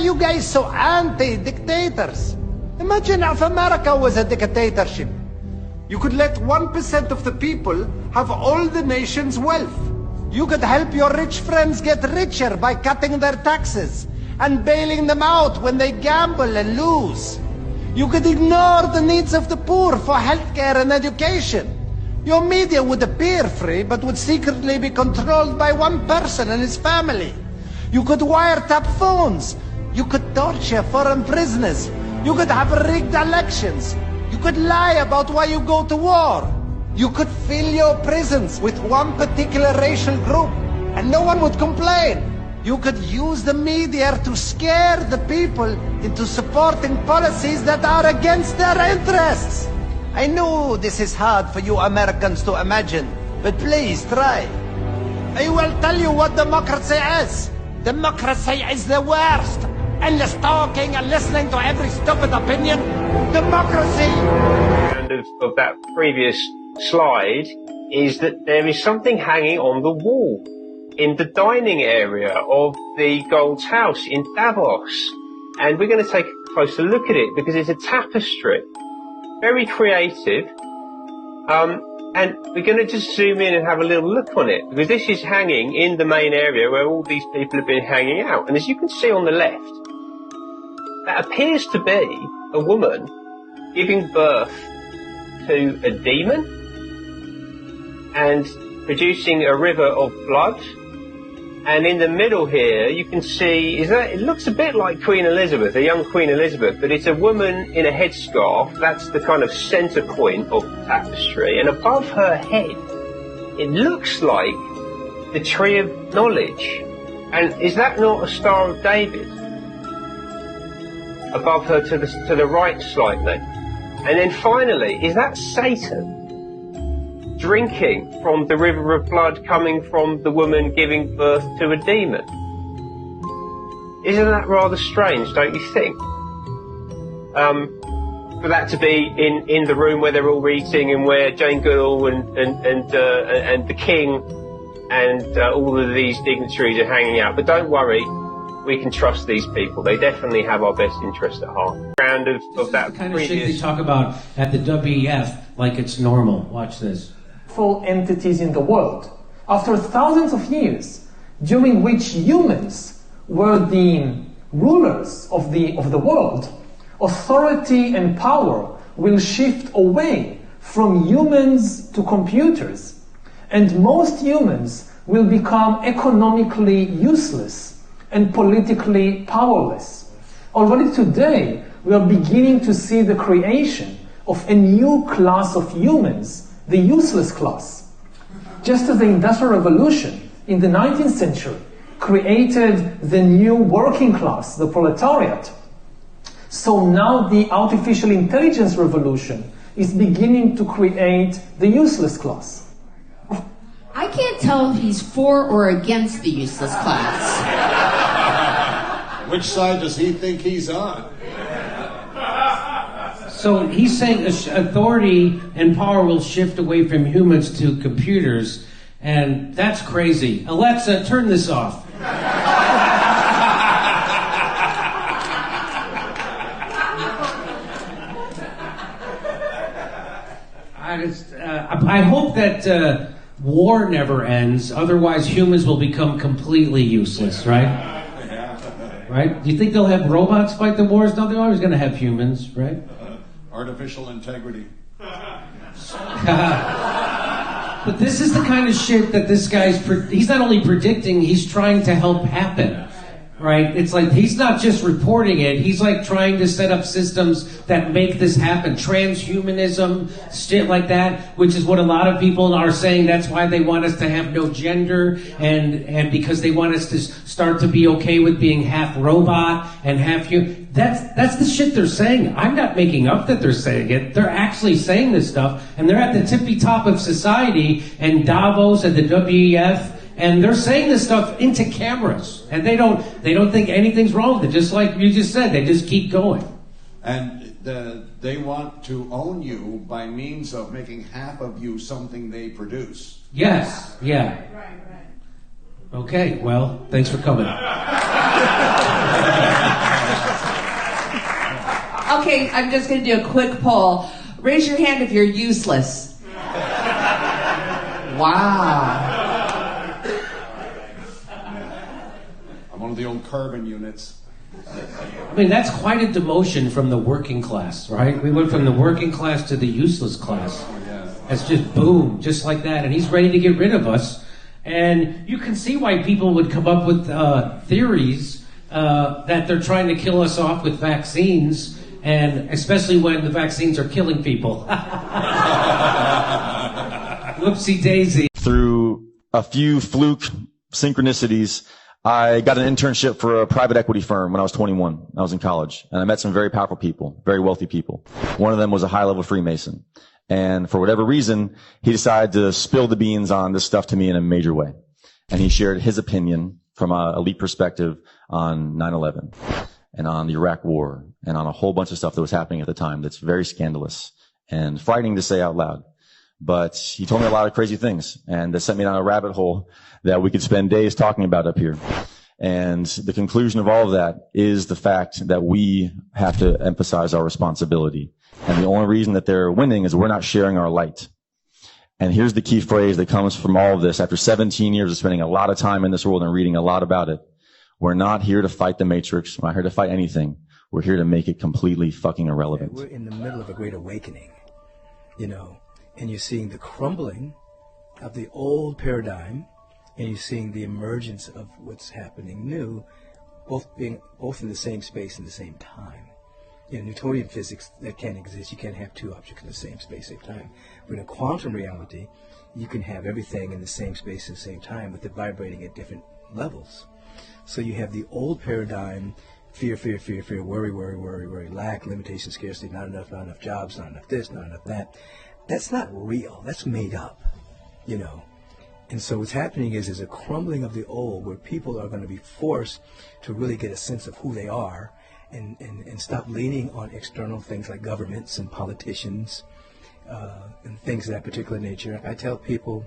you guys so anti-dictators? Imagine if America was a dictatorship. You could let 1% of the people have all the nation's wealth. You could help your rich friends get richer by cutting their taxes and bailing them out when they gamble and lose. You could ignore the needs of the poor for healthcare and education. Your media would appear free, but would secretly be controlled by one person and his family. You could wiretap phones. You could torture foreign prisoners. You could have rigged elections. You could lie about why you go to war. You could fill your prisons with one particular racial group, and no one would complain. You could use the media to scare the people into supporting policies that are against their interests. I know this is hard for you Americans to imagine, but please try. I will tell you what democracy is. Democracy is the worst. Endless talking and listening to every stupid opinion. Democracy. Of that previous slide is that there is something hanging on the wall in the dining area of the Gold's House in Davos. And we're going to take a closer look at it because it's a tapestry. Very creative. And we're going to just zoom in and have a little look on it because this is hanging in the main area where all these people have been hanging out. And as you can see on the left, that appears to be a woman giving birth to a demon and producing a river of blood. And in the middle here, you can see, it looks a bit like Queen Elizabeth, a young Queen Elizabeth, but it's a woman in a headscarf. That's the kind of centre point of the tapestry. And above her head, it looks like the Tree of Knowledge. And is that not a Star of David? Above her to the right slightly. And then finally, is that Satan drinking from the river of blood coming from the woman giving birth to a demon? Isn't that rather strange, don't you think? For that to be in the room where they're all eating and where Jane Goodall and the King and all of these dignitaries are hanging out. But don't worry, we can trust these people. They definitely have our best interest at heart. Round of that kind of shit they talk about at the WEF like it's normal. Watch this. Entities in the world. After thousands of years, during which humans were the rulers of the world, authority and power will shift away from humans to computers, and most humans will become economically useless and politically powerless. Already today, we are beginning to see the creation of a new class of humans, the useless class. Just as the Industrial Revolution in the 19th century created the new working class, the proletariat, so now the artificial intelligence revolution is beginning to create the useless class. I can't tell if he's for or against the useless class. Which side does he think he's on? So he's saying authority and power will shift away from humans to computers, and that's crazy. Alexa, turn this off. I hope that war never ends, otherwise humans will become completely useless, right? Right? Do you think they'll have robots fight the wars? No, they're always going to have humans, right? Artificial integrity. But this is the kind of shit that this guy's... he's not only predicting, he's trying to help happen. Right? It's like he's not just reporting it, he's like trying to set up systems that make this happen. Transhumanism, shit like that, which is what a lot of people are saying. That's why they want us to have no gender, and because they want us to start to be okay with being half robot and half human. That's the shit they're saying. I'm not making up that they're saying it. They're actually saying this stuff, and they're at the tippy top of society, and Davos and the WEF. And they're saying this stuff into cameras, and they don't think anything's wrong with it. Just like you just said, they just keep going. And they want to own you by means of making half of you something they produce. Yes, yeah. Right. Okay, well, thanks for coming. Okay, I'm just going to do a quick poll. Raise your hand if you're useless. Wow. I'm one of the old carbon units. I mean, that's quite a demotion from the working class, right? We went from the working class to the useless class. It's just boom, just like that. And he's ready to get rid of us. And you can see why people would come up with theories that they're trying to kill us off with vaccines, and especially when the vaccines are killing people. Whoopsie daisy. Through a few fluke synchronicities, I got an internship for a private equity firm when I was 21. I was in college, and I met some very powerful people, very wealthy people. One of them was a high-level Freemason. And for whatever reason, he decided to spill the beans on this stuff to me in a major way. And he shared his opinion from an elite perspective on 9/11 and on the Iraq War and on a whole bunch of stuff that was happening at the time that's very scandalous and frightening to say out loud. But he told me a lot of crazy things, and that sent me down a rabbit hole that we could spend days talking about up here. And the conclusion of all of that is the fact that we have to emphasize our responsibility. And the only reason that they're winning is we're not sharing our light. And here's the key phrase that comes from all of this. After 17 years of spending a lot of time in this world and reading a lot about it, we're not here to fight the Matrix. We're not here to fight anything. We're here to make it completely fucking irrelevant. We're in the middle of a great awakening, and you're seeing the crumbling of the old paradigm, and you're seeing the emergence of what's happening new, both in the same space and the same time. In Newtonian physics, that can't exist. You can't have two objects in the same space, same time. But in a quantum reality, you can have everything in the same space at the same time, but they're vibrating at different levels. So you have the old paradigm, fear, worry, lack, limitation, scarcity, not enough jobs, not enough this, not enough that. That's not real. That's made up, And so what's happening is a crumbling of the old, where people are going to be forced to really get a sense of who they are, and stop leaning on external things like governments and politicians and things of that particular nature. I tell people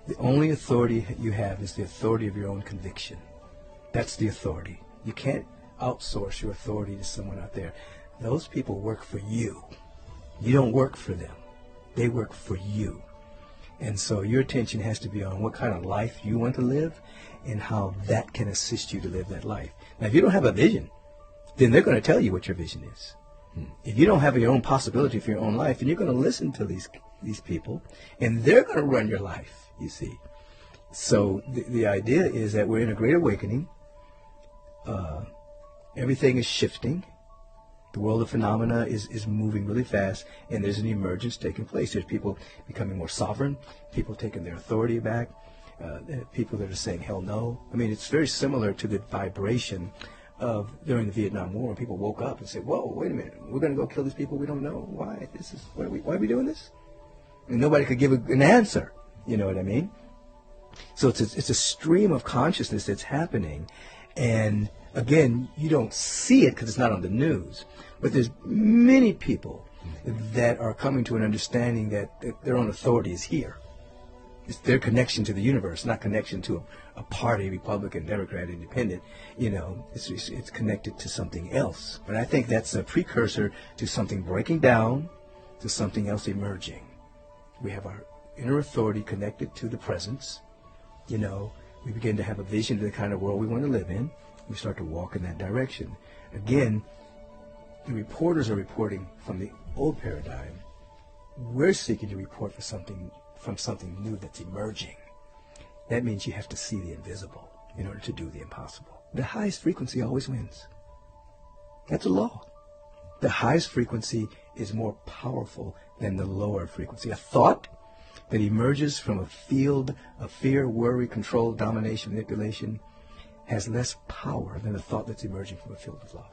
the only authority you have is the authority of your own conviction. That's the authority. You can't outsource your authority to someone out there. Those people work for you. You don't work for them. They work for you. And so your attention has to be on what kind of life you want to live and how that can assist you to live that life. Now, if you don't have a vision, then they're going to tell you what your vision is. If you don't have your own possibility for your own life, then you're going to listen to these people, and they're going to run your life, you see. So the idea is that we're in a great awakening. Everything is shifting. The world of phenomena is moving really fast, and there's an emergence taking place. There's people becoming more sovereign, people taking their authority back, people that are saying hell no. I mean, it's very similar to the vibration of during the Vietnam War, when people woke up and said, whoa, wait a minute, we're going to go kill these people we don't know. Why? Why are we doing this? And nobody could give an answer. You know what I mean? So it's a stream of consciousness that's happening. And again, you don't see it because it's not on the news. But there's many people that are coming to an understanding that their own authority is here. It's their connection to the universe, not connection to a party, Republican, Democrat, Independent. It's connected to something else. But I think that's a precursor to something breaking down, to something else emerging. We have our inner authority connected to the presence. We begin to have a vision of the kind of world we want to live in. We start to walk in that direction. Again, the reporters are reporting from the old paradigm. We're seeking to report from something new that's emerging. That means you have to see the invisible in order to do the impossible. The highest frequency always wins. That's a law. The highest frequency is more powerful than the lower frequency. A thought that emerges from a field of fear, worry, control, domination, manipulation has less power than a thought that's emerging from a field of love.